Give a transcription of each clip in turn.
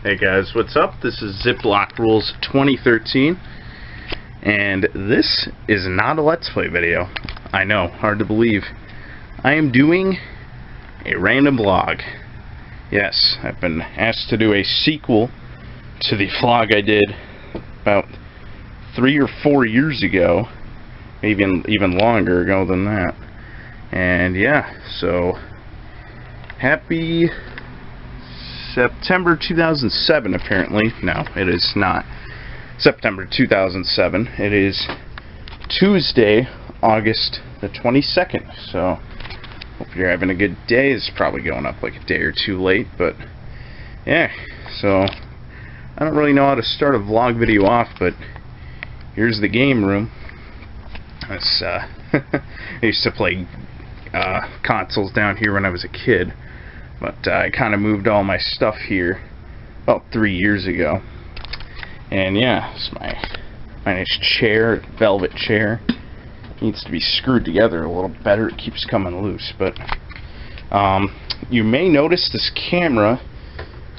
Hey guys, what's up? This is Ziploc Rules 2013, and this is not a Let's Play video. I know, hard to believe. I am doing a random vlog. Yes, I've been asked to do a sequel to the vlog I did about 3 or 4 years ago, maybe even longer ago than that. And yeah, so happy September 2007, apparently. No, it is not September 2007. It is Tuesday, August the 22nd. So, hope you're having a good day. It's probably going up like a day or two late, but yeah. So, I don't really know how to start a vlog video off, but here's the game room. I used to play consoles down here when I was a kid. But I kind of moved all my stuff here about 3 years ago. And yeah, it's my nice chair, velvet chair. Needs to be screwed together a little better. It keeps coming loose. But you may notice this camera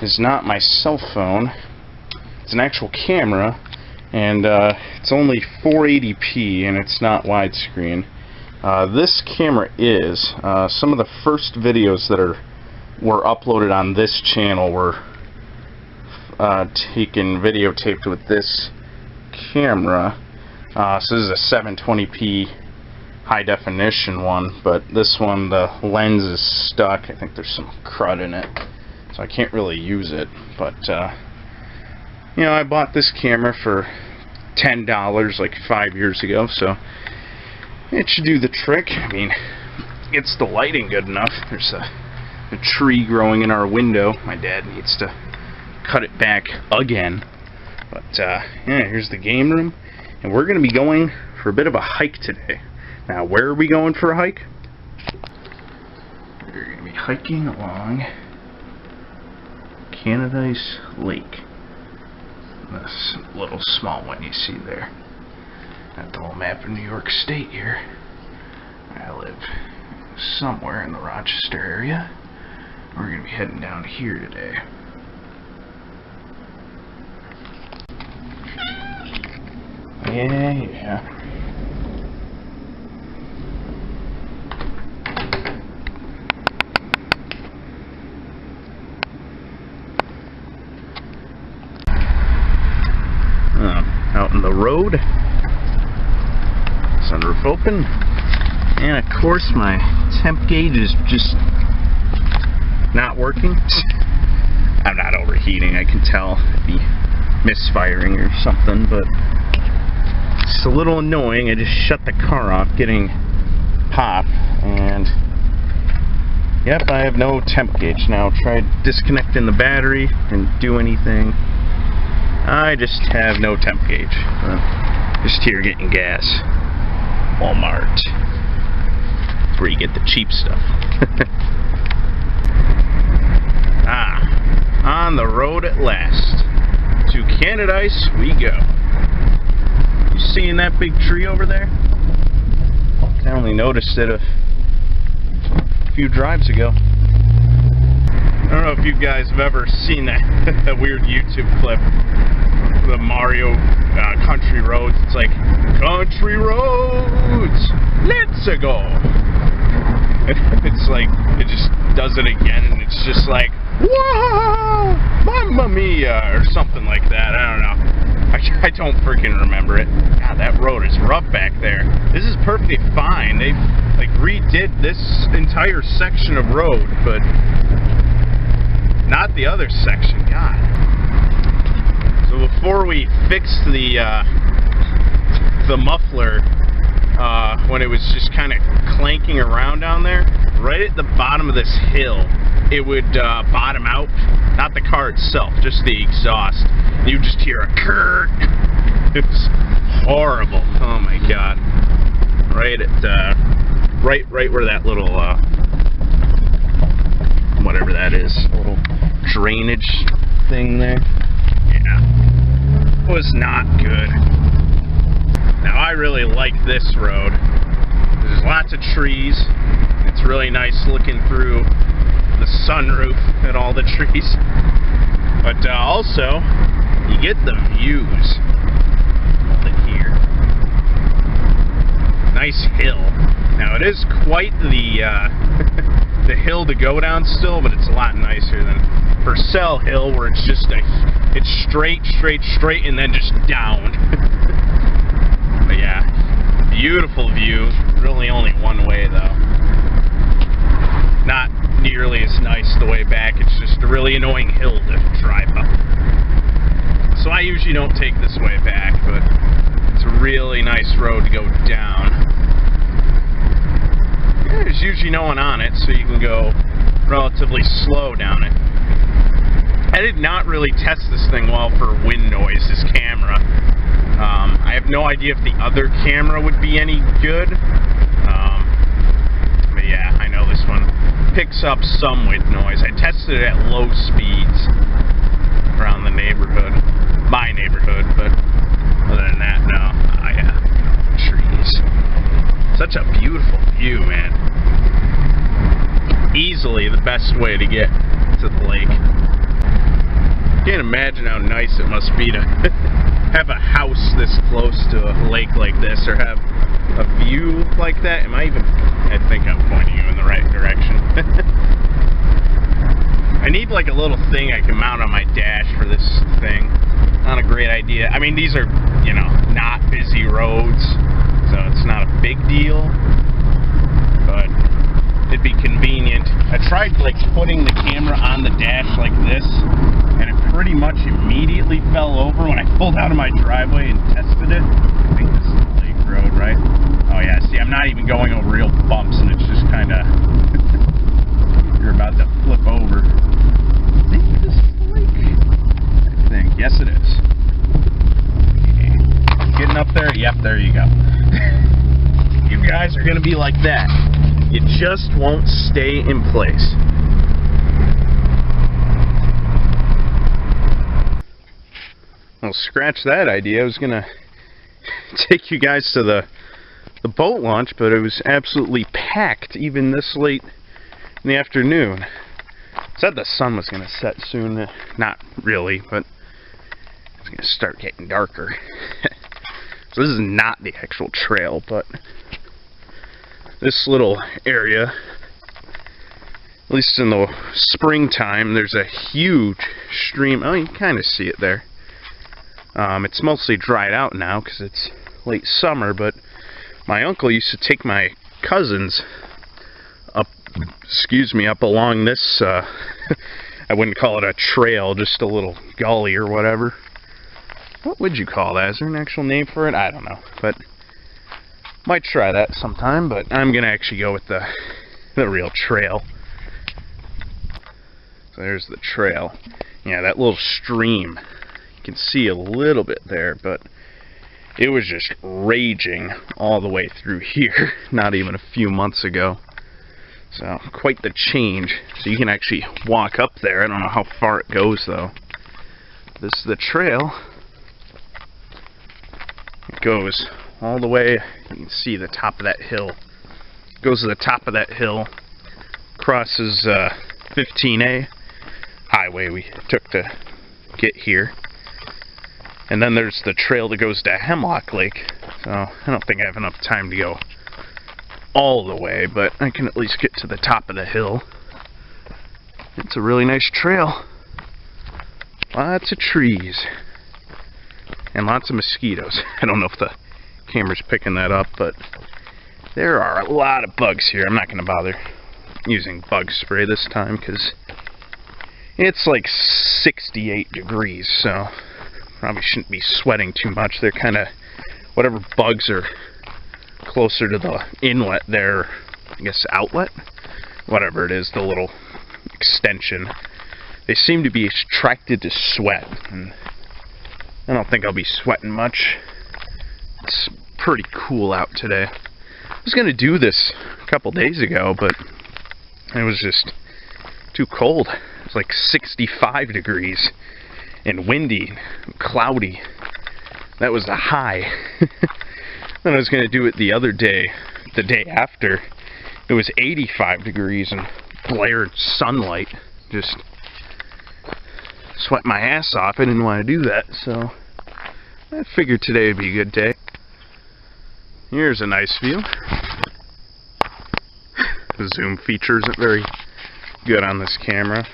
is not my cell phone. It's an actual camera. And it's only 480p and it's not widescreen. This camera is. Some of the first videos that were uploaded on this channel were videotaped with this camera. So this is a 720p high definition one, but this one, the lens is stuck. I think there's some crud in it, so I can't really use it. But you know, I bought this camera for $10 like 5 years ago, so it should do the trick. I mean, it's the lighting good enough. There's a tree growing in our window. My dad needs to cut it back again. But yeah, here's the game room, and we're going to be going for a bit of a hike today. Now, where are we going for a hike? We're going to be hiking along Canadice Lake. This little small one you see there. Got the little map of New York State here. I live somewhere in the Rochester area. We're going to be heading down here today. Yeah. Out in the road. Sunroof open. And of course my temp gauge is just not working. I'm not overheating, I can tell. It'd be misfiring or something, but it's a little annoying. I just shut the car off getting pop, and yep, I have no temp gauge now. Tried disconnecting the battery and do anything. I just have no temp gauge. Just here getting gas. Walmart. Where you get the cheap stuff. On the road at last. To Canadice we go. You seeing that big tree over there? I only noticed it a few drives ago. I don't know if you guys have ever seen that weird YouTube clip. The Mario Country Roads. It's like, country roads, let's go. It's like, it just does it again, and it's just like, whoa, Mamma Mia, or something like that. I don't know. I don't freaking remember it. God, that road is rough back there. This is perfectly fine. They like redid this entire section of road, but not the other section. God. So before we fixed the muffler, when it was just kind of clanking around down there, right at the bottom of this hill, it would bottom out. Not the car itself, just the exhaust. You just hear a curr. It's horrible. Oh my god. Right at right where that little whatever that is, little drainage thing there. Yeah. Was not good. Now I really like this road. There's lots of trees. It's really nice looking through the sunroof at all the trees. But also, you get the views. Hold it here. Nice hill. Now it is quite the the hill to go down still, but it's a lot nicer than Purcell Hill, where it's just it's straight, and then just down. But yeah, beautiful view. Really only one way though. Not nearly as nice the way back. It's just a really annoying hill to drive up. So I usually don't take this way back, but it's a really nice road to go down. Yeah, there's usually no one on it, so you can go relatively slow down it. I did not really test this thing well for wind noise, this camera. I have no idea if the other camera would be any good. But yeah, I know this one picks up some wind noise. I tested it at low speeds around the neighborhood. My neighborhood, but other than that, no. Yeah, trees. Such a beautiful view, man. Easily the best way to get to the lake. Can't imagine how nice it must be to have a house this close to a lake like this, or have a view like that. I think I'm pointing you in the right direction. I need like a little thing I can mount on my dash for this thing. Not a great idea. I mean, these are, you know, not busy roads, so it's not a big deal, but it'd be convenient. I tried like putting the camera on the dash like this, and it pretty much immediately fell over when I pulled out of my driveway and tested it. I think this is the lake road, right? Oh yeah, see, I'm not even going over real bumps, and it's just kind of you're about to flip over. I think this is the lake. I think. Yes, it is. Okay. Getting up there? Yep, there you go. You guys are going to be like that. You just won't stay in place. Well, scratch that idea. I was going to take you guys to the boat launch, but it was absolutely packed even this late in the afternoon. It said the sun was going to set soon. Not really, but it's going to start getting darker. So this is not the actual trail, but this little area, at least in the springtime, there's a huge stream. Oh, you can kind of see it there. It's mostly dried out now because it's late summer, but my uncle used to take my cousins up along this, I wouldn't call it a trail, just a little gully or whatever. What would you call that? Is there an actual name for it? I don't know, but might try that sometime, but I'm going to actually go with the real trail. So there's the trail. Yeah, that little stream. You can see a little bit there, but it was just raging all the way through here, not even a few months ago. So, quite the change. So you can actually walk up there. I don't know how far it goes, though. This is the trail. It goes all the way, you can see the top of that hill. It goes to the top of that hill, crosses 15A highway we took to get here. And then there's the trail that goes to Hemlock Lake. So I don't think I have enough time to go all the way, but I can at least get to the top of the hill. It's a really nice trail. Lots of trees. And lots of mosquitoes. I don't know if the camera's picking that up, but there are a lot of bugs here. I'm not going to bother using bug spray this time because it's like 68 degrees, so probably shouldn't be sweating too much. They're kind of, whatever bugs are closer to the inlet there, I guess outlet, whatever it is, the little extension, they seem to be attracted to sweat, and I don't think I'll be sweating much. It's pretty cool out today. I was going to do this a couple days ago, but it was just too cold. It was like 65 degrees and windy and cloudy. That was the high. Then I was going to do it the other day, the day after. It was 85 degrees and blared sunlight. Just sweat my ass off. I didn't want to do that, so I figured today would be a good day. Here's a nice view. The zoom feature isn't very good on this camera.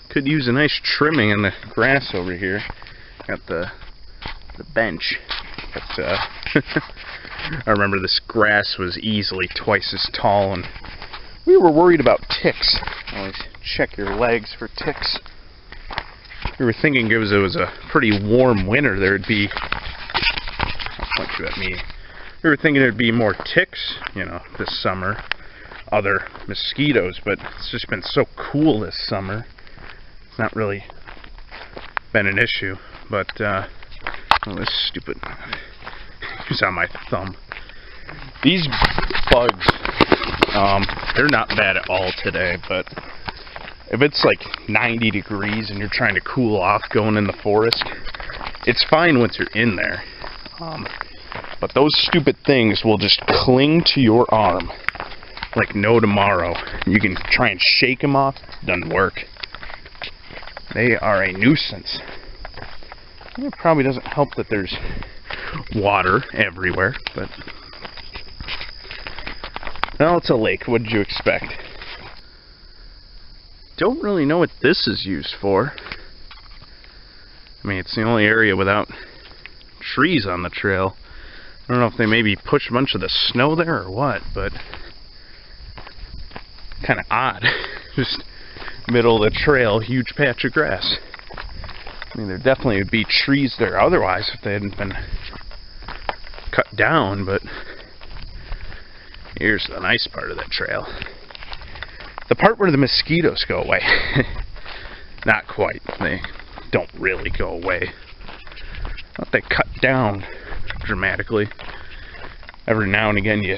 Could use a nice trimming in the grass over here. Got the bench. But I remember this grass was easily twice as tall, and we were worried about ticks. Always check your legs for ticks. We were thinking it was a pretty warm winter, there'd be... I'll point you at me. We were thinking there'd be more ticks, you know, this summer. Other mosquitoes, but it's just been so cool this summer. It's not really been an issue, but oh, this stupid is on my thumb. These bugs, they're not bad at all today, but if it's like 90 degrees and you're trying to cool off going in the forest, it's fine once you're in there. But those stupid things will just cling to your arm like no tomorrow. You can try and shake them off, doesn't work. They are a nuisance. It probably doesn't help that there's water everywhere, but well, it's a lake. What did you expect? Don't really know what this is used for. I mean, it's the only area without trees on the trail. I don't know if they maybe push a bunch of the snow there or what, but kind of odd. Just middle of the trail, huge patch of grass. I mean, there definitely would be trees there otherwise if they hadn't been cut down, but here's the nice part of the trail. The part where the mosquitoes go away. Not quite. They don't really go away. But they cut down dramatically. Every now and again you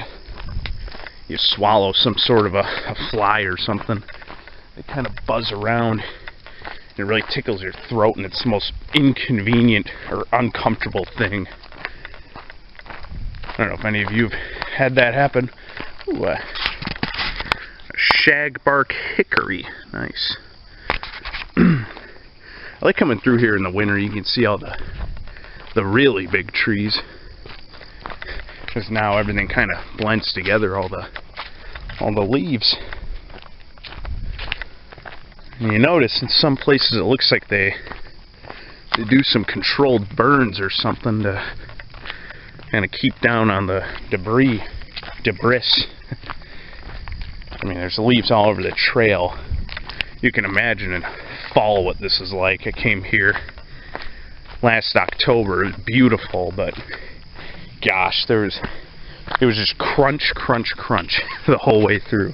swallow some sort of a fly or something. They kind of buzz around. It really tickles your throat, and it's the most inconvenient or uncomfortable thing. I don't know if any of you have had that happen. Ooh, a shagbark hickory. Nice. I like coming through here in the winter. You can see all the really big trees. Because now everything kind of blends together, all the leaves. And you notice in some places it looks like they do some controlled burns or something to kind of keep down on the debris. I mean, there's leaves all over the trail. You can imagine in fall what this is like. I came here last October. It was beautiful, but gosh, it was just crunch, crunch, crunch the whole way through.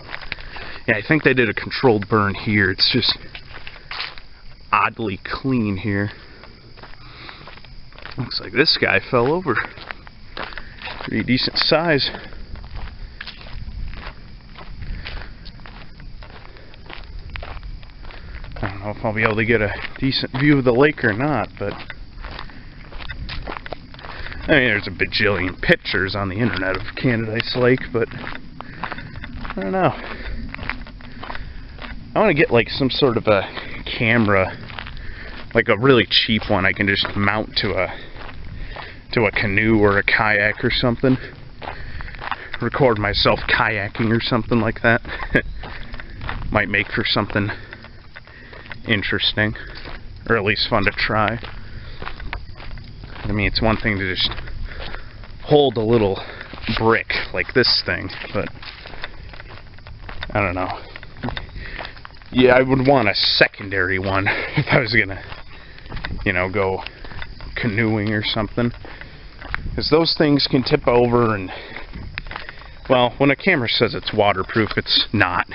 Yeah, I think they did a controlled burn here. It's just oddly clean here. Looks like this guy fell over. Pretty decent size. I don't know if I'll be able to get a decent view of the lake or not, but I mean, there's a bajillion pictures on the internet of Candidice Lake, but I don't know. I want to get like some sort of a camera, like a really cheap one I can just mount to a canoe or a kayak or something. Record myself kayaking or something like that. Might make for something interesting, or at least fun to try. I mean, it's one thing to just hold a little brick like this thing, but I don't know. Yeah, I would want a secondary one if I was gonna, you know, go canoeing or something. Because those things can tip over and, well, when a camera says it's waterproof, it's not.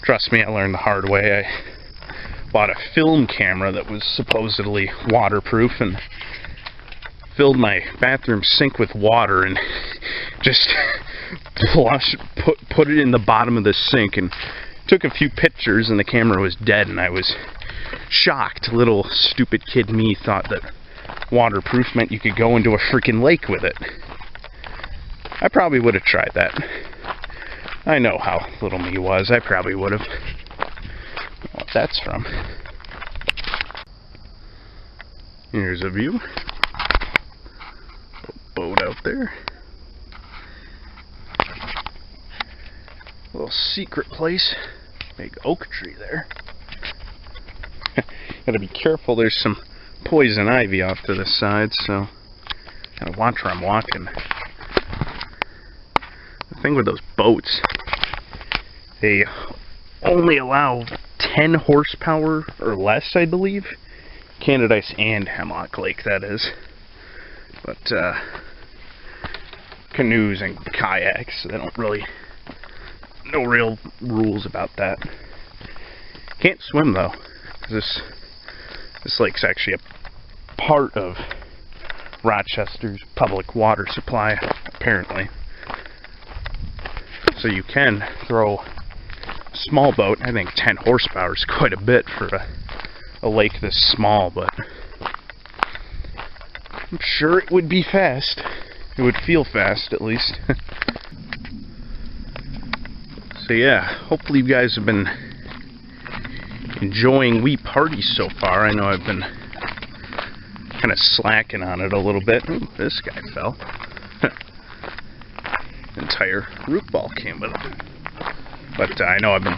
Trust me, I learned the hard way. I bought a film camera that was supposedly waterproof and filled my bathroom sink with water and just put it in the bottom of the sink and took a few pictures, and the camera was dead, and I was shocked. Little stupid kid me thought that waterproof meant you could go into a freaking lake with it. I probably would have tried that. I know how little me was. I probably would have. Let's that's from. Here's a view. Boat out there. Little secret place. Big oak tree there. Gotta be careful, there's some poison ivy off to the side, so gotta watch where I'm walking. The thing with those boats, they only allow 10 horsepower or less, I believe. Candidice and Hemlock Lake, that is. But canoes and kayaks, they don't really, no real rules about that. Can't swim though. This lake's actually a part of Rochester's public water supply, apparently. So you can throw a small boat. I think 10 horsepower is quite a bit for a lake this small, but I'm sure it would be fast. It would feel fast, at least. So yeah, hopefully you guys have been enjoying Wii Party so far. I know I've been kind of slacking on it a little bit. Ooh, this guy fell. Entire root ball came with him. But I know I've been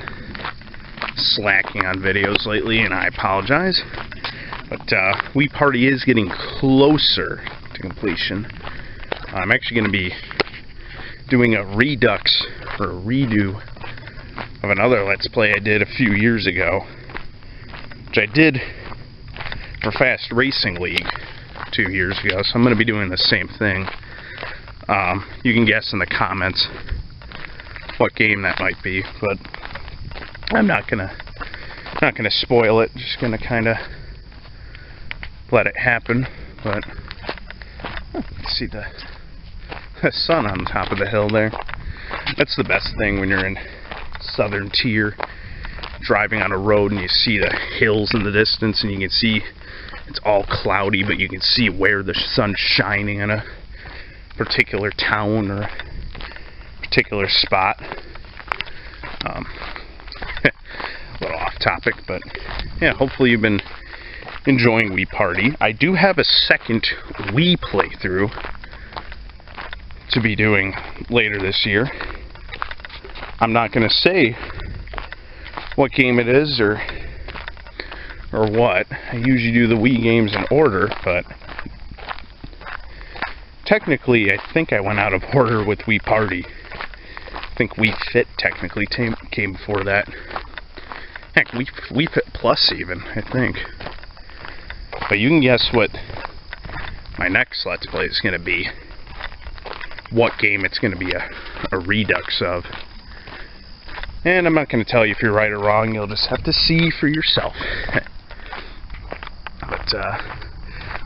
slacking on videos lately, and I apologize. But Wii Party is getting closer to completion. I'm actually going to be doing a redux, or a redo, of another Let's Play I did a few years ago, which I did for Fast Racing League 2 years ago, so I'm going to be doing the same thing. You can guess in the comments what game that might be, but I'm not gonna spoil it. Just gonna kind of let it happen. But see the sun on top of the hill there. That's the best thing when you're in Southern Tier, driving on a road and you see the hills in the distance, and you can see it's all cloudy, but you can see where the sun's shining in a particular town or particular spot. A little off topic, but yeah, hopefully you've been enjoying Wii Party. I do have a second Wii playthrough to be doing later this year. I'm not going to say what game it is or what. I usually do the Wii games in order, but technically I think I went out of order with Wii Party. I think Wii Fit technically came before that. Heck, Wii Fit Plus even, I think. But you can guess what my next Let's Play is going to be. What game it's going to be a redux of. And I'm not going to tell you if you're right or wrong, you'll just have to see for yourself. But,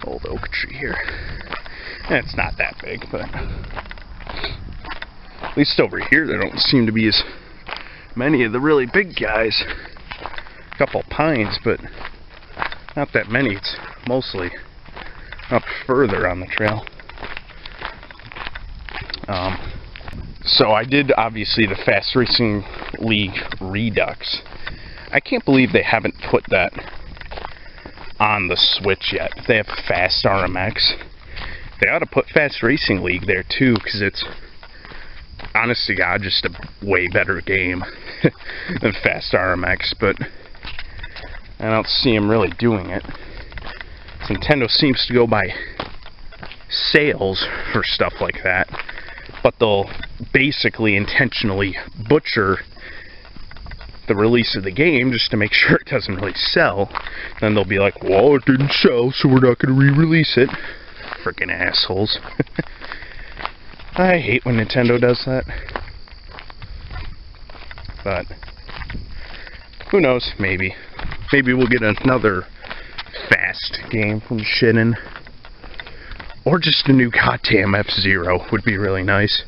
old oak tree here. It's not that big, but at least over here there don't seem to be as many of the really big guys. A couple pines, but not that many. It's mostly up further on the trail. So I did, obviously, the Fast Racing League Redux. I can't believe they haven't put that on the Switch yet. They have Fast RMX. They ought to put Fast Racing League there too, because it's, honest to God, just a way better game than Fast RMX, but I don't see them really doing it. Nintendo seems to go by sales for stuff like that, but they'll basically intentionally butcher the release of the game just to make sure it doesn't really sell. Then they'll be like, well, it didn't sell, so we're not going to re-release it. Frickin' assholes. I hate when Nintendo does that. But who knows, maybe. Maybe we'll get another Fast game from Shinin. Or just a new goddamn F-Zero would be really nice.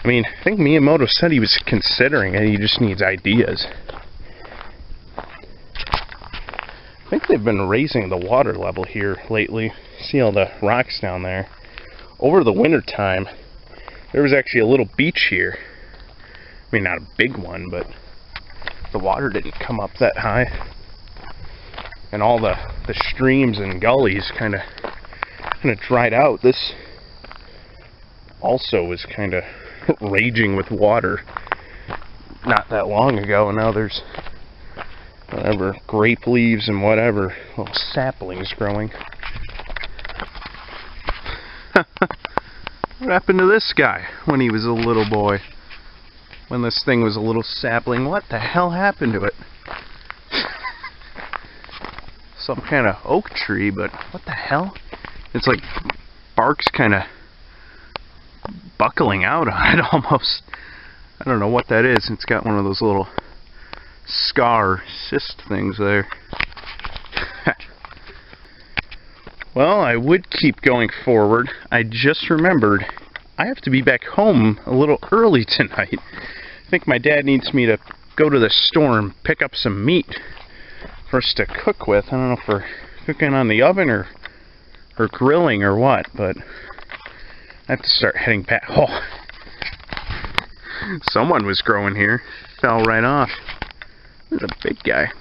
I mean, I think Miyamoto said he was considering it, he just needs ideas. I think they've been raising the water level here lately. See all the rocks down there? Over the winter time, there was actually a little beach here. I mean, not a big one, but the water didn't come up that high. And all the streams and gullies kind of dried out. This also was kind of raging with water not that long ago, and now there's whatever, grape leaves and whatever, little saplings growing. What happened to this guy when he was a little boy? When this thing was a little sapling, what the hell happened to it? Some kind of oak tree, but what the hell? It's like bark's kind of buckling out on it almost. I don't know what that is. It's got one of those little cyst things there. Well, I would keep going forward. I just remembered I have to be back home a little early tonight. I think my dad needs me to go to the store and pick up some meat for us to cook with. I don't know if we're cooking on the oven or grilling or what, but I have to start heading back. Oh, someone was growing here. Fell right off. This is a big guy.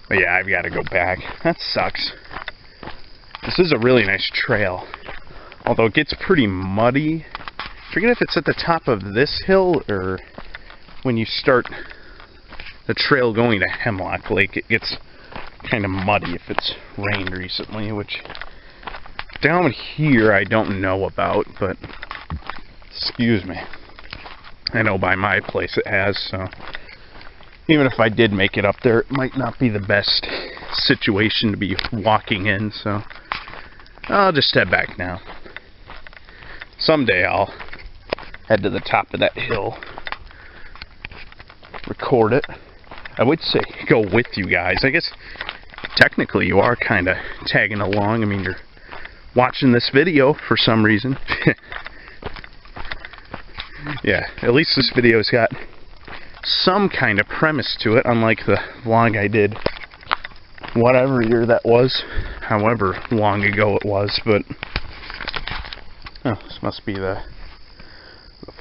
But yeah, I've got to go back. That sucks. This is a really nice trail, although it gets pretty muddy. I forget if it's at the top of this hill or when you start the trail going to Hemlock Lake. It gets kind of muddy if it's rained recently, which down here I don't know about, but excuse me. I know by my place it has, so even if I did make it up there, it might not be the best situation to be walking in, so I'll just head back now. Someday I'll head to the top of that hill, record it. I would say go with you guys. I guess technically you are kind of tagging along. I mean, you're watching this video for some reason. Yeah, at least this video's got some kind of premise to it, unlike the vlog I did whatever year that was, however long ago it was. But oh, this must be the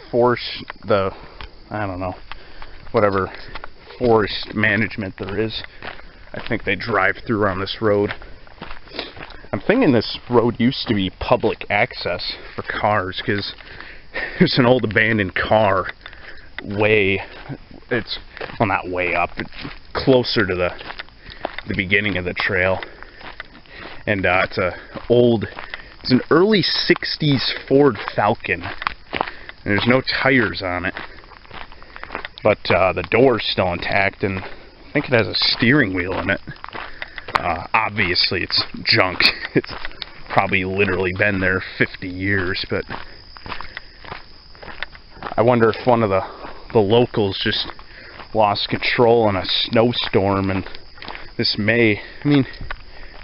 forest, I don't know, whatever forest management there is. I think they drive through on this road. I'm thinking this road used to be public access for cars, because there's an old abandoned car way, it's, well, not way up, but closer to the beginning of the trail. And it's an early 60s Ford Falcon. And there's no tires on it, but the door's still intact, and I think it has a steering wheel in it. Obviously it's junk. It's probably literally been there 50 years, but I wonder if one of the locals just lost control in a snowstorm, and this I mean,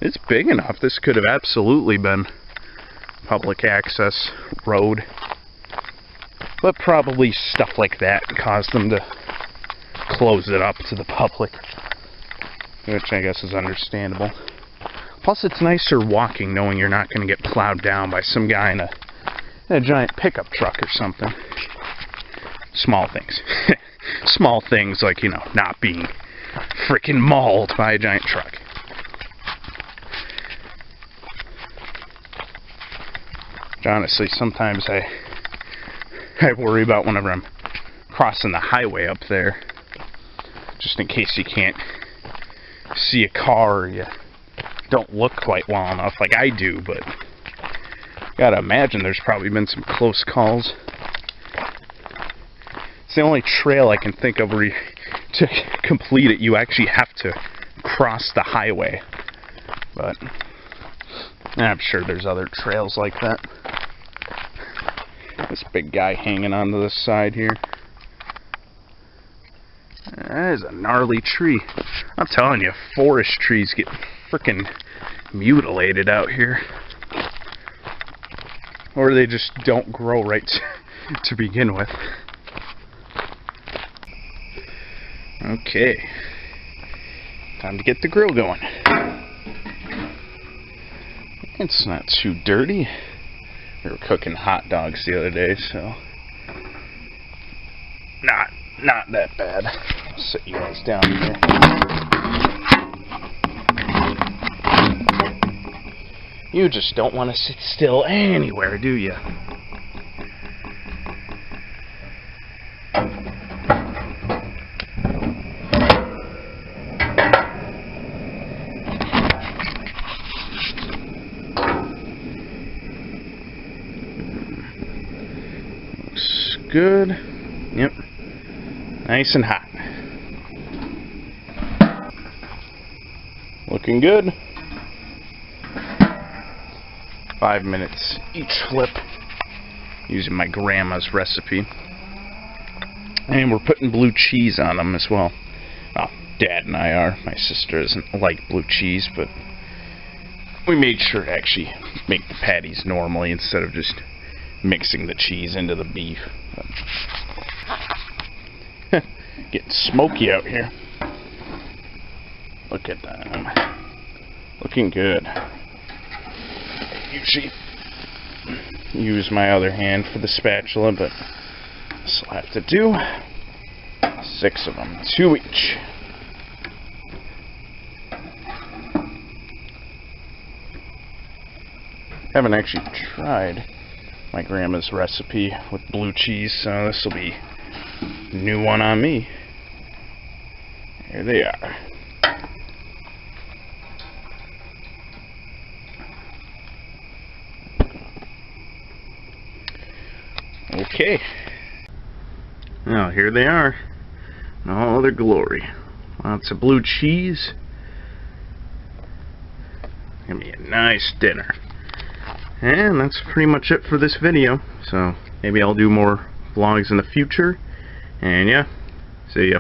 it's big enough. This could have absolutely been public access road, but probably stuff like that caused them to close it up to the public, which I guess is understandable. Plus, it's nicer walking knowing you're not going to get plowed down by some guy in a giant pickup truck or something. Small things. Small things like, you know, not being freaking mauled by a giant truck. Honestly, sometimes I worry about whenever I'm crossing the highway up there, just in case you can't see a car or you don't look quite well enough like I do, but gotta imagine there's probably been some close calls. It's the only trail I can think of where to complete it, you actually have to cross the highway. But I'm sure there's other trails like that. This big guy hanging onto the side here. That is a gnarly tree. I'm telling you, forest trees get frickin' mutilated out here. Or they just don't grow right to begin with. Okay, time to get the grill going. It's not too dirty. We were cooking hot dogs the other day, so not that bad. Sit you guys down here. You just don't want to sit still anywhere, do you? Looks good. Yep. Nice and hot. Looking good. 5 minutes each flip, using my grandma's recipe. And we're putting blue cheese on them as well. Well, Dad and I are. My sister doesn't like blue cheese, but we made sure to actually make the patties normally instead of just mixing the cheese into the beef. Getting smoky out here. Look at them. Looking good. Usually use my other hand for the spatula, but this will have to do. 6 of them, 2 each. Haven't actually tried my grandma's recipe with blue cheese, so this will be a new one on me. Here they are. Okay. Now here they are in all their glory. Lots of blue cheese. Gonna be a nice dinner. And that's pretty much it for this video. So maybe I'll do more vlogs in the future. And yeah, see ya.